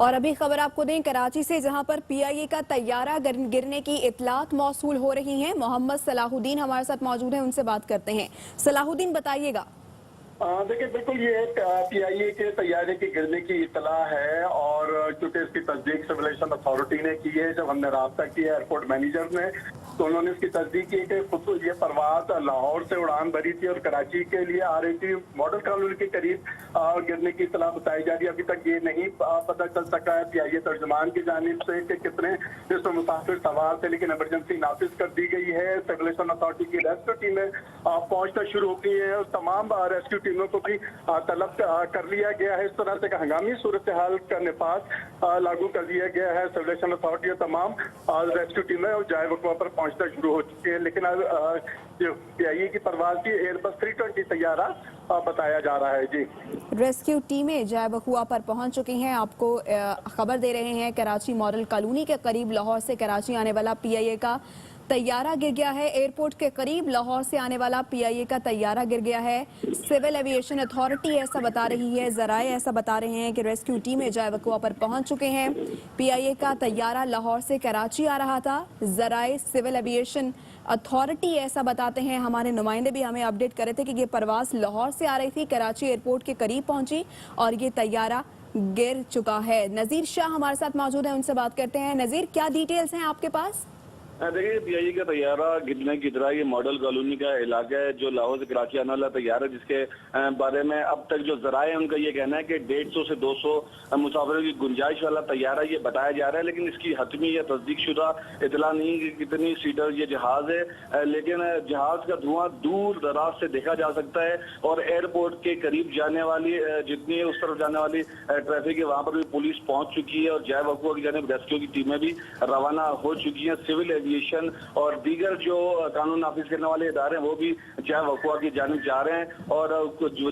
और अभी खबर आपको दें कराची से, जहां पर पीआईए का तैयारा गिरने की इत्तलात मौसूल हो रही हैं। मोहम्मद सलाहुद्दीन हमारे साथ मौजूद हैं, उनसे बात करते हैं। सलाहुद्दीन, बताइएगा। देखिए, बिल्कुल ये पीआईए के तैयारे के गिरने की इतला है और क्योंकि इसकी तस्दीक सिविल एविएशन अथॉरिटी ने की है। जब हमने राब्ता किया एयरपोर्ट मैनेजर ने, तो उन्होंने इसकी तस्दीक की कि खुद ये परवाज लाहौर से उड़ान भरी थी और कराची के लिए आ रही थी। मॉडल कॉलोनी के करीब गिरने की इतला बताई जा रही है। अभी तक ये नहीं पता चल सका है पीआईए तर्जुमान की जानिब से कि कितने इसमें मुसाफिर सवार थे, लेकिन इमरजेंसी नाफिज कर दी गई है। सिविल एविएशन अथॉरिटी की रेस्क्यू टीमें पहुंचना शुरू हो गई है और तमाम रेस्क्यू टीमों को भी तलब कर लिया गया है। इस तरह से हंगामी सूरत हाल का निफाज लागू कर दिया गया है। सिविल एविएशन अथॉरिटी और तमाम रेस्क्यू टीमें और जाए वक़्वा पर पहुंचना शुरू हो चुकी है, लेकिन जो पीआईए की परवाज की एयरबस 320 तैयारा बताया जा रहा है। जी, रेस्क्यू टीमें जाए वक़ुआ पर पहुंच चुकी हैं। आपको खबर दे रहे हैं, कराची मॉडल कॉलोनी के करीब लाहौर से कराची आने वाला पीआईए का तैयारा गिर गया है। एयरपोर्ट के करीब लाहौर से आने वाला पीआईए का तैयारा गिर गया है। सिविल एविएशन अथॉरिटी ऐसा बता रही है, जराए ऐसा बता रहे हैं कि रेस्क्यू टीमें जाए वक़ुआ पर पहुंच चुके हैं। पीआईए का तैयारा लाहौर से कराची आ रहा था। जराए सिविल एविएशन अथॉरिटी ऐसा बताते हैं। हमारे नुमाइंदे भी हमें अपडेट कर रहे थे कि ये परवाज लाहौर से आ रही थी, कराची एयरपोर्ट के करीब पहुंची और ये तैयारा गिर चुका है। नज़ीर शाह हमारे साथ मौजूद है, उनसे बात करते हैं। नज़ीर, क्या डिटेल्स हैं आपके पास? देखिए, पीआईए का तैयारा गिरने की तरह ये मॉडल कॉलोनी का इलाका है जो लाहौर से कराची आने वाला तैयारा, जिसके बारे में अब तक जो जराए हैं उनका ये कहना है कि 150 से 200 मुसाफिरों की गुंजाइश वाला तैयारा ये बताया जा रहा है, लेकिन इसकी हतमी या तस्दीक शुदा इतला नहीं कि कितनी सीटर ये जहाज है। लेकिन जहाज का धुआं दूर दराज से देखा जा सकता है और एयरपोर्ट के करीब जाने वाली जितनी उस तरफ जाने वाली ट्रैफिक है वहां पर भी पुलिस पहुंच चुकी है और जाए वक़ुआ की जानिब रेस्क्यू की टीमें भी रवाना हो चुकी हैं। सिविल एविएशन और दीगर जो कानून नाफिज करने वाले इदारे हैं वो भी जाए वक़ुआ की जानिब जा रहे हैं और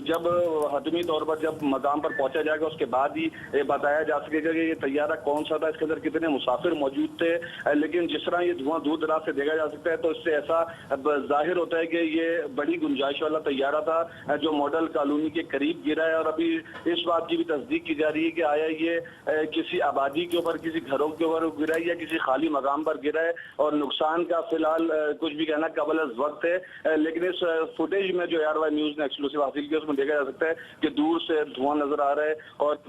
जब हतमी तौर पर जब मकाम पर पहुंचा जाएगा उसके बाद ही बताया जा सकेगा कि ये तैयारा कौन सा था, इसके अंदर कितने मुसाफिर मौजूद थे। लेकिन जिस तरह ये धुआं दूर दराज से देखा जा सकता है तो इससे ऐसा जाहिर होता है कि ये बड़ी गुंजाइश वाला तैयारा था जो मॉडल कॉलोनी के करीब गिरा है। और अभी इस बात की भी तस्दीक की जा रही है कि आया ये किसी आबादी के ऊपर, किसी घरों के ऊपर गिरा है या किसी खाली मकाम पर गिरा है और नुकसान का फिलहाल कुछ भी कहना कबल अज़ वक्त है। लेकिन इस फुटेज में जो ARY न्यूज़ ने एक्सक्लूसिव हासिल किया उसमें देखा जा सकता है कि दूर से धुआं नजर आ रहा है और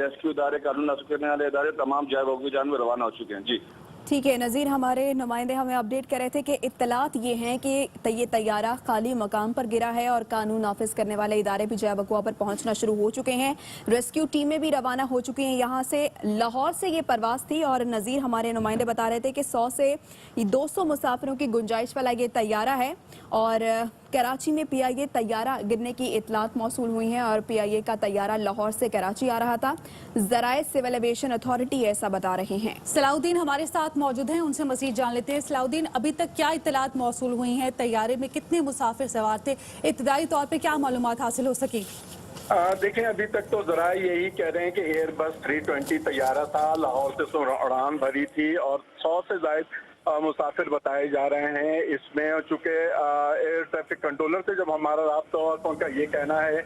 रेस्क्यू इदारे, कानून नाफिज करने वाले इदारे तमाम जाए वक़ुआ की जानिब रवाना हो चुके हैं। जी ठीक है नज़ीर, हमारे नुमाइंदे हमें अपडेट कर रहे थे कि इत्तलात ये हैं कि ये तैयारा खाली मकाम पर गिरा है और कानून नाफिज करने वाले इदारे भी जाए वक़ुआ पर पहुंचना शुरू हो चुके हैं। रेस्क्यू टीमें भी रवाना हो चुकी हैं। यहाँ से लाहौर से ये परवास थी और नज़ीर, हमारे नुमाइंदे बता रहे थे कि 100 से 200 मुसाफिरों की गुंजाइश वाला ये तैयारा है और कराची में पीआईए तैयारा गिरने की इत्तलात मौसूल हुई हैं और पीआईए का तैयारा लाहौर से कराची आ रहा था। जराए सिविल एविएशन अथॉरिटी ऐसा बता रहे हैं। सलाहुद्दीन हमारे साथ मौजूद हैं, उनसे मज़ीद जान लेते हैं। सलाहुद्दीन, अभी तक क्या इत्तलात मौसूल हुई हैं? तैयारे में कितने मुसाफिर सवार थे? इब्तदाई तौर पर क्या मालूमात हासिल हो सकी? देखें, अभी तक तो जरा यही कह रहे हैं कि एयरबस 320 तैयारा था, लाहौर से उड़ान भरी थी और 100 से ज्यादा मुसाफिर बताए जा रहे हैं इसमें। चूंकि एयर ट्रैफिक कंट्रोलर से जब हमारा राब्ता हुआ तो उनका ये कहना है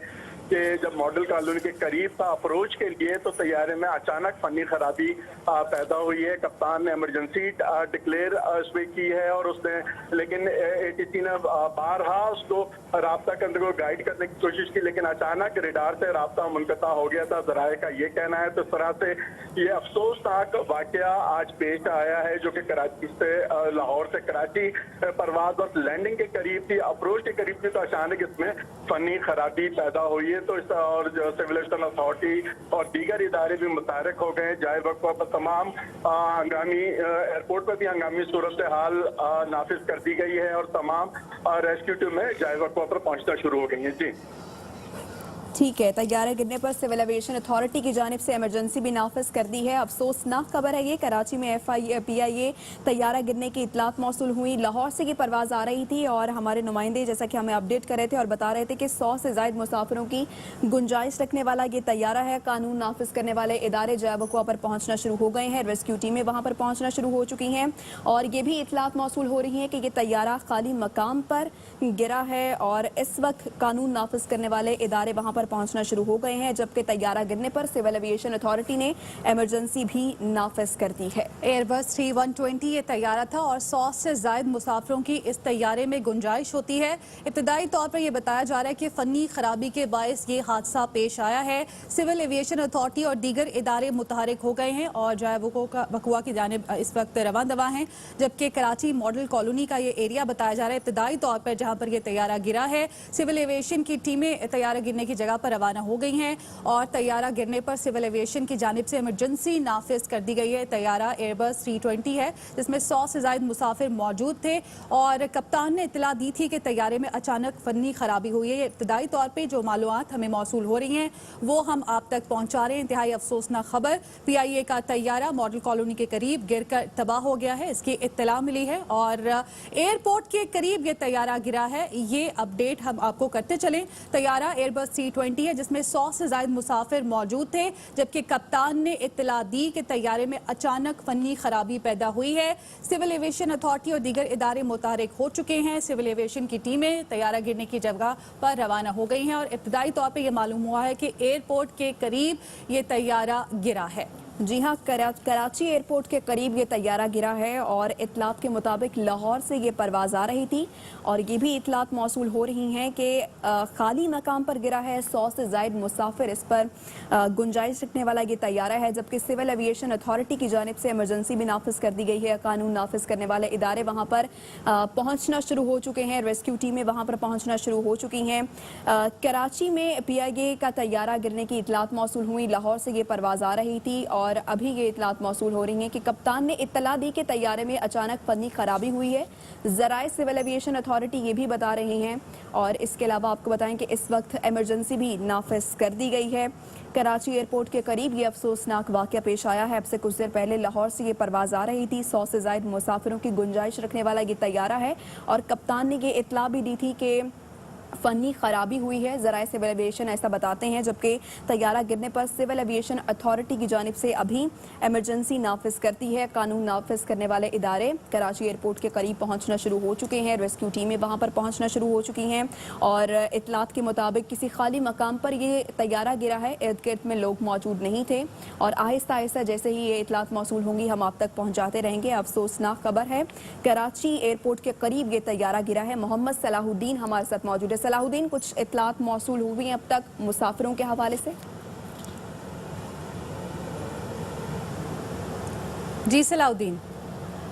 कि जब मॉडल कॉलोनी के करीब था अप्रोच के लिए तो तैयारे में अचानक फनी खराबी पैदा हुई है। कप्तान ने इमरजेंसी डिक्लेयर इसमें की है और उसने, लेकिन ATC ने बारहा उसको राब्ता करने को गाइड करने की कोशिश की, लेकिन अचानक रेडार से राब्ता मुनक़ता हो गया था। जराए का ये कहना है। तो इस तरह से ये अफसोसनाक वाकया आज पेश आया है जो कि कराची से लाहौर से कराची परवाज और लैंडिंग के करीब थी, अप्रोच के करीब थी, तो अचानक इसमें फनी खराबी पैदा हुई है। तो इस और जो सिविल एविएशन अथॉरिटी और दीगर इदारे भी मुतहरक हो गए। जाए वक़्वा पर तमाम हंगामी एयरपोर्ट पर भी हंगामी सूरत हाल नाफिज कर दी गई है और तमाम रेस्क्यू टीमें जाए वक़्वा पर पहुंचना शुरू हो गई हैं। जी ठीक है, तैयारे गिरने पर सिविल एविएशन अथॉरिटी की जानिब से इमरजेंसी भी नाफिज कर दी है। अफसोसनाक खबर है ये, कराची में पीआईए तैयारा गिरने की इत्तलात मौसूल हुई। लाहौर से ये परवाज आ रही थी और हमारे नुमाइंदे जैसा कि हमें अपडेट कर रहे थे और बता रहे थे कि 100 से ज़ायद मुसाफिरों की गुंजाइश रखने वाला ये तैयारा है। कानून नाफिज करने वाले इदारे जाए वक़ुआ पर पहुंचना शुरू हो गए हैं। रेस्क्यू टीमें वहां पर पहुंचना शुरू हो चुकी हैं और ये भी इत्तलात मौसूल हो रही हैं कि ये तैयारा खाली मकाम पर गिरा है और इस वक्त कानून नाफिज करने वाले इदारे वहां पर पहुंचना शुरू हो गए हैं, जबकि तैयारा गिरने पर सिविल एविएशन अथॉरिटी ने इमरजेंसी भी नाफिज कर दी है। एयरबस 3-120 ये तैयारा था और 100 से ज्यादा मुसाफिरों की इस तैयारे में गुंजाइश होती है। इब्तदाई तौर पर यह बताया जा रहा है कि फनी खराबी के बायस ये हादसा पेश आया है। सिविल एविएशन अथॉरिटी और दीगर इदारे मुतहरिक हो गए हैं और जो है वकुआ की जानिब इस वक्त रवां दवा हैं, जबकि कराची मॉडल कॉलोनी का ये एरिया बताया जा रहा है इब्तदाई तौर पर जहां पर यह तैयारा गिरा है। सिविल एविएशन की टीमें तैयारा गिरने की जगह पर रवाना हो गई हैं और तैयारा गिरने पर सिविल एविएशन की जानिब से इमरजेंसी नाफिज कर दी गई है। तैयारा एयरबस 320 है जिसमें 100 से ज्यादा मुसाफिर मौजूद थे और कप्तान ने इतला दी थी कि तैयारे में अचानक फनी खराबी हुई है। इब्तदाई तौर पर जो मालूमात हमें मौसूल हो रही हैं वो हम आप तक पहुंचा रहे हैं। इंतहाई अफसोसनाक खबर, PIA का तैयारा मॉडल कॉलोनी के करीब गिरकर तबाह हो गया है, इसकी इत्तला मिली है और एयरपोर्ट के करीब ये तैयारा गिरा है। ये अपडेट हम आपको करते चलें। तैयारा एयरबस 320 है जिसमें 100 से ज्यादा मुसाफिर मौजूद थे, जबकि कप्तान ने इत्तला दी कि तैयारे में अचानक फनी खराबी पैदा हुई है। सिविल एविएशन अथॉरिटी और दीगर इदारे मुतहरिक हो चुके हैं। सिविल एविएशन की टीमें तैयारा गिरने की जगह पर रवाना हो गई हैं और इब्तदाई तौर पर यह मालूम हुआ है कि एयरपोर्ट के करीब ये तैयारा गिरा है। जी हाँ, कराची एयरपोर्ट के करीब ये तैयारा गिरा है और इतलात के मुताबिक लाहौर से ये परवाज़ आ रही थी और ये भी इतलात मौसूल हो रही हैं कि खाली मकाम पर गिरा है। 100 से ज़ायद मुसाफिर इस पर गुंजाइश रखने वाला ये तैयारा है, जबकि सिविल एविएशन अथॉरिटी की जानिब से इमरजेंसी भी नाफिज कर दी गई है। कानून नाफिज करने वाले इदारे वहाँ पर पहुँचना शुरू हो चुके हैं, रेस्क्यू टीमें वहाँ पर पहुँचना शुरू हो चुकी हैं। कराची में PIA का तैयारा गिरने की इतलात मौसूल हुई, लाहौर से ये परवाज़ आ रही थी और अभी ये इतलात मौसूल हो रही हैं कि कप्तान ने इत्तला दी कि तैयारे में अचानक फनी खराबी हुई है। ज़राए सिविल एविएशन अथॉरिटी ये भी बता रहे हैं और इसके अलावा आपको बताएं कि इस वक्त इमरजेंसी भी नाफिज कर दी गई है। कराची एयरपोर्ट के करीब ये अफसोसनाक वाक़या पेश आया है। अब से कुछ देर पहले लाहौर से ये परवाज़ आ रही थी। 100 से ज़ायद मुसाफिरों की गुंजाइश रखने वाला ये तैयारा है और कप्तान ने ये इत्तला भी दी थी कि फनी खराबी हुई है। ज़राए सिविल एविएशन ऐसा बताते हैं, जबकि तैयारा गिरने पर सिविल एविएशन अथॉरिटी की जानिब से अभी इमरजेंसी नाफिज करती है। कानून नाफिज करने वाले इदारे कराची एयरपोर्ट के करीब पहुंचना शुरू हो चुके हैं, रेस्क्यू टीमें वहां पर पहुंचना शुरू हो चुकी हैं और इतलात के मुताबिक किसी खाली मकाम पर ये तैयारा गिरा है, इर्द गिर्द में लोग मौजूद नहीं थे और आहिस्ता आहिस्ता जैसे ही ये इतलात मौसूल होंगी हम आप तक पहुँचाते रहेंगे। अफसोसनाक खबर है, कराची एयरपोर्ट के करीब ये तैयारा गिरा है। मोहम्मद सलाहुद्दीन हमारे साथ मौजूद है। सलाहुद्दीन, कुछ इत्तलात मौसूल हुई हैं अब तक मुसाफिरों के हवाले से? जी सलाहुद्दीन,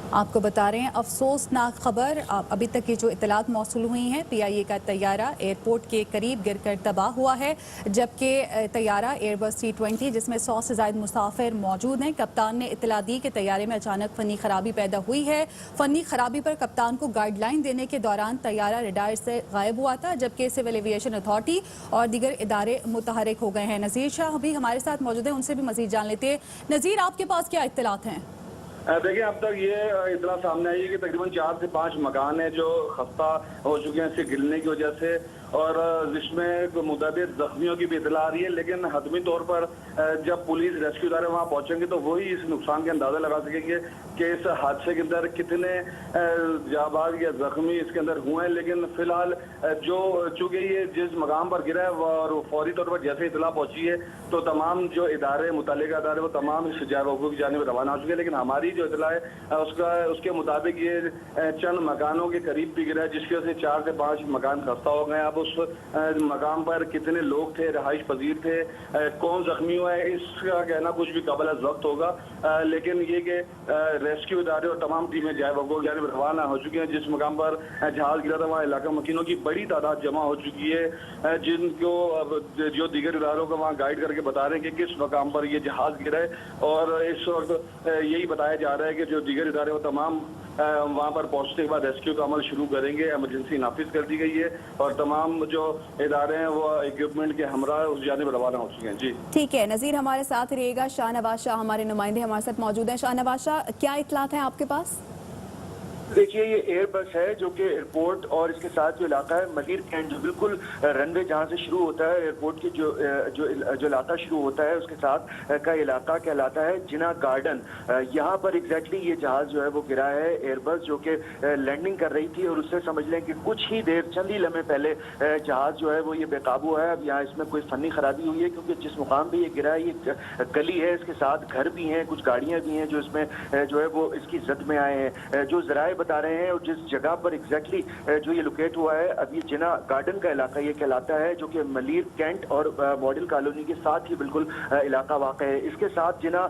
आपको बता रहे हैं अफसोसनाक खबर। अभी तक ये जो इतलात मौसूल हुई हैं, PIA का तैयारा एयरपोर्ट के करीब गिरकर तबाह हुआ है, जबकि तैयारा एयरबस 320 जिसमें 100 से ज़ायद मुसाफिर मौजूद हैं। कप्तान ने इतला दी कि तैयारे में अचानक फ़नी खराबी पैदा हुई है। फ़नी खराबी पर कप्तान को गाइडलाइन देने के दौरान तैयारा रडार से गायब हुआ था, जबकि सिविल एविएशन अथॉरिटी और दीगर इदारे मुतहरिक हो गए हैं। नज़ीर शाह अभी हमारे साथ मौजूद हैं, उनसे भी मज़ीद जान लेते हैं। नज़ीर, आपके पास क्या इत्तलात हैं? देखिए, अब तक ये इतना सामने आई है कि तकरीबन 4 से 5 मकान हैं जो खस्ता हो चुके हैं इसके गिरने की वजह से और जिसमें मुतअद्दिद जख्मियों की भी इतला आ रही है। लेकिन हतमी तौर पर जब पुलिस रेस्क्यू इदारे वहाँ पहुंचेंगे तो वही इस नुकसान का अंदाजा लगा सकेंगे कि इस हादसे के अंदर कितने जाबाज या जख्मी इसके अंदर हुए हैं। लेकिन फिलहाल जो चूंकि ये जिस मकाम पर गिरा है और फौरी तौर पर जैसे इतला पहुंची है तो तमाम जो इदारे मुतल्लिका इदारे वो तमाम इस जायवकू की जानिब रवाना हो चुके हैं। लेकिन हमारी जो इतला है उसके मुताबिक ये चंद मकानों के करीब भी गिरा है, जिसकी वजह से 4 से 5 मकान खस्ता हो गए। अब उस मकाम पर कितने लोग थे, रहाइश पजीर थे, कौन जख्मी हुआ है, इसका कहना कुछ भी काबिल ज़ब्त होगा। लेकिन ये कि रेस्क्यू इदारे और तमाम टीमें जाए वगैरह जानिब रवाना हो चुकी हैं। जिस मकाम पर जहाज गिरा था वहाँ इलाका मकीनों की बड़ी तादाद जमा हो चुकी है, जिनको जो दीगर इदारों को वहाँ गाइड करके बता रहे हैं कि किस मकाम पर ये जहाज गिरा है। और इस वक्त यही बताया जा रहा है कि जो दीगर इदारे वो तमाम वहाँ पर पहुँचने के बाद रेस्क्यू का अमल शुरू करेंगे। इमरजेंसी नाफिज कर दी गई है और तमाम जो इदारे हैं वो इक्विपमेंट के हमरा उस जानिब रवाना हो चुके हैं। जी ठीक है नज़ीर, हमारे साथ रहिएगा। शाहनवाज शाह हमारे नुमाइंदे हमारे साथ मौजूद हैं। शाहनवाज शाह, क्या इत्तलात हैं आपके पास? دیکھیے یہ ایئر بس ہے جو کہ ایئرپورٹ اور اس کے ساتھ جو علاقہ ہے ملیر کینٹ جو بالکل رن وے جہاں سے شروع ہوتا ہے ایئرپورٹ کی جو علاقہ شروع ہوتا ہے اس کے ساتھ کا علاقہ کہلاتا ہے جنا گارڈن. یہاں پر ایگزیکٹلی یہ جہاز جو ہے وہ گرا ہے ایئر بس جو کہ لینڈنگ کر رہی تھی اور اس سے سمجھ لیں کہ کچھ ہی دیر چند ہی لمحے پہلے جہاز جو ہے وہ یہ بے قابو ہے. اب یہاں اس میں کوئی فنی خرابی ہوئی ہے کیونکہ جس مقام پہ یہ گرا ہے یہ گلی ہے, اس کے ساتھ گھر بھی ہیں, کچھ گاڑیاں بھی ہیں جو اس میں جو ہے وہ اس کی زد میں آئے ہیں. جو ذرائع بتا رہے ہیں اور جس جگہ پر ایگزیکٹلی جو یہ لوکیٹ ہوا ہے اب یہ جنا گارڈن کا علاقہ یہ کہلاتا ہے جو کہ ملیر کینٹ اور ماڈل کالونی کے ساتھ ہی بالکل علاقہ واقع ہے. اس کے ساتھ جنا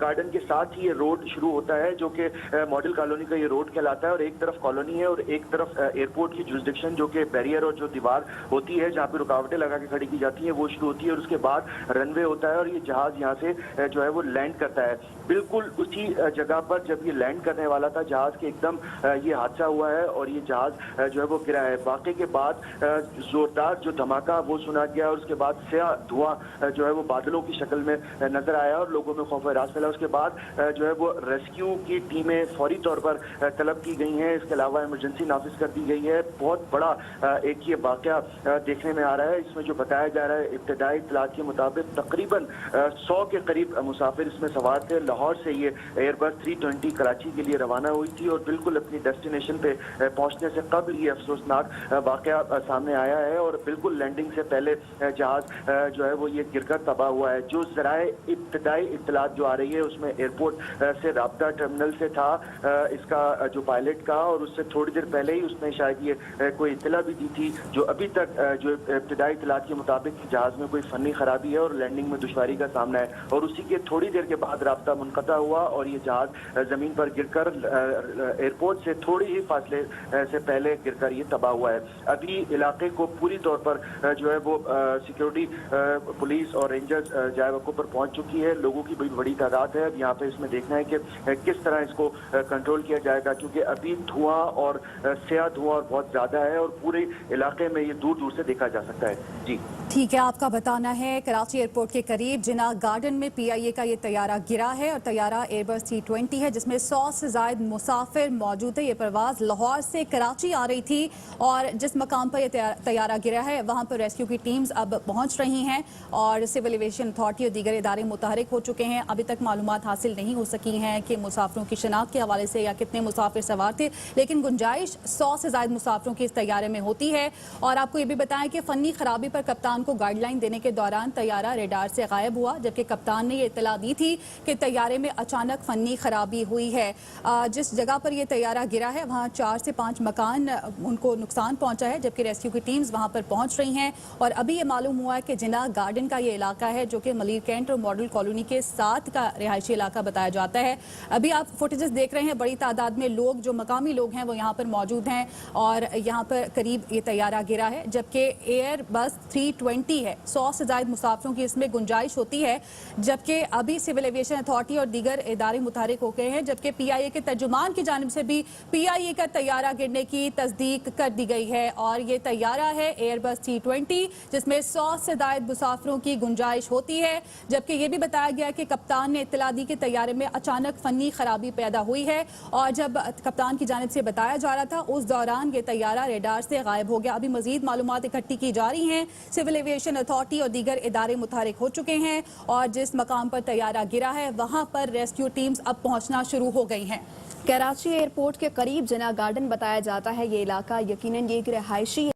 گارڈن کے ساتھ ہی یہ روڈ شروع ہوتا ہے جو کہ ماڈل کالونی کا یہ روڈ کہلاتا ہے اور ایک طرف کالونی ہے اور ایک طرف ایئرپورٹ کی جورسڈکشن جو کہ بیریئر اور جو دیوار ہوتی ہے جہاں پہ رکاوٹیں لگا کے کھڑی کی جاتی ہیں وہ شروع ہوتی ہے اور اس کے بعد رن وے ہوتا ہے اور یہ جہاز یہاں سے جو ہے وہ لینڈ کرتا ہے. بالکل اسی جگہ پر جب یہ لینڈ کرنے والا تھا جہاز کے ایک دم یہ حادثہ ہوا ہے اور یہ جہاز جو ہے وہ گرا ہے. واقعے کے بعد زوردار جو دھماکہ وہ سنا گیا اور اس کے بعد سیاہ دھواں جو ہے وہ بادلوں کی شکل میں نظر آیا اور لوگوں میں خوف و ہراس پھیلا. اس کے بعد جو ہے وہ ریسکیو کی ٹیمیں فوری طور پر طلب کی گئی ہیں. اس کے علاوہ ایمرجنسی نافذ کر دی گئی ہے. بہت بڑا ایک یہ واقعہ دیکھنے میں آ رہا ہے. اس میں جو بتایا جا رہا ہے ابتدائی اطلاعات کے مطابق تقریباً 100 کے قریب مسافر اس میں سوار تھے. لاہور سے یہ ایئر بس 320 کراچی کے لیے روانہ ہوئی تھی اور بالکل اپنی ڈیسٹینیشن پہ پہنچنے سے قبل یہ افسوسناک واقعہ سامنے آیا ہے اور بالکل لینڈنگ سے پہلے جہاز جو ہے وہ یہ گر کر تباہ ہوا ہے. جو ذرائع ابتدائی اطلاعات جو آ رہی ہے اس میں ایئرپورٹ سے رابطہ ٹرمینل سے تھا اس کا جو پائلٹ کا اور اس سے تھوڑی دیر پہلے ہی اس نے شاید یہ کوئی اطلاع بھی دی تھی جو ابھی تک جو ابتدائی اطلاعات کے مطابق جہاز میں کوئی فنی خرابی ہے اور لینڈنگ میں دشواری کا سامنا ہے اور اسی کے تھوڑی دیر کے بعد رابطہ منقطع ہوا اور یہ جہاز زمین پر گر کر ایئرپورٹ سے تھوڑی ہی فاصلے سے پہلے گر کر یہ تباہ ہوا ہے. ابھی علاقے کو پوری طور پر جو ہے وہ سیکیورٹی پولیس اور رینجرز جائے وقوع پر پہنچ چکی ہے. لوگوں کی بڑی تعداد ہے. اب یہاں پہ اس میں دیکھنا ہے کہ کس طرح اس کو کنٹرول کیا جائے گا کیونکہ ابھی دھواں اور سیاہ دھواں بہت زیادہ ہے اور پورے علاقے میں یہ دور دور سے دیکھا جا سکتا ہے. جی ٹھیک ہے, آپ کا بتانا ہے کراچی ایئرپورٹ کے قریب جنا گارڈن میں پی آئی اے کا یہ طیارہ گرا ہے اور طیارہ ایئر بس 320 ہے جس میں 100 سے زائد مسافر موجود ہے. یہ پرواز لاہور سے کراچی آ رہی تھی اور جس مقام پر یہ طیارہ گرا ہے وہاں پر ریسکیو کی ٹیمز اب پہنچ رہی ہیں اور سول ایویشن اتھارٹی اور دیگر ادارے متحرک ہو چکے ہیں. ابھی تک معلومات حاصل نہیں ہو سکی ہیں کہ مسافروں کی شناخت کے حوالے سے یا کتنے مسافر سوار تھے, لیکن گنجائش 100 سے زائد مسافروں کی اس طیارے میں ہوتی ہے. اور آپ کو یہ بھی بتائیں کہ فنی خرابی پر کپتان کو گائیڈ لائن دینے کے دوران طیارہ ریڈار سے غائب ہوا جبکہ کپتان نے یہ اطلاع دی تھی کہ طیارے میں اچانک فنی خرابی ہوئی ہے. جس جگہ پر یہ طیارہ گرا ہے وہاں 4 سے 5 مکان ان کو نقصان پہنچا ہے جبکہ ریسکیو کی ٹیمز وہاں پر پہنچ رہی ہیں اور ابھی یہ معلوم ہوا ہے کہ جنا گارڈن کا یہ علاقہ ہے جو کہ ملیر کینٹ اور ماڈل کالونی کے ساتھ کا رہائشی علاقہ بتایا جاتا ہے. ابھی آپ فوٹیجز دیکھ رہے ہیں, بڑی تعداد میں لوگ جو مقامی لوگ ہیں وہ یہاں پر موجود ہیں اور یہاں پر قریب یہ طیارہ گرا ہے جبکہ ایئر بس 320 ہے. 100 سے زائد مسافروں کی اس میں گنجائش ہوتی ہے جبکہ ابھی سول ایویشن اتھارٹی اور دیگر ادارے متحرک ہو گئے ہیں جبکہ پی آئی اے کے ترجمان کی جانب سے بھی پی آئی اے کا طیارہ گرنے کی تصدیق کر دی گئی ہے اور یہ طیارہ ہے ایئر بس 320 جس میں 100 سے زائد مسافروں کی گنجائش ہوتی ہے. جبکہ یہ بھی بتایا گیا کہ کپتان نے اطلاع دی کہ طیارے میں اچانک فنی خرابی پیدا ہوئی ہے اور جب کپتان کی جانب سے بتایا جا رہا تھا اس دوران یہ طیارہ ریڈار سے غائب ہو گیا. ابھی مزید معلومات اکٹھی کی جا رہی ہیں. سول ایویشن اتھارٹی اور دیگر ادارے متحرک ہو چکے ہیں اور جس مقام پر طیارہ گرا ہے وہاں پر ریسکیو ٹیمز اب پہنچنا شروع ہو گئی ہیں. کراچی ایئرپورٹ کے قریب جنا گارڈن بتایا جاتا ہے. یہ علاقہ یقیناً یہ ایک رہائشی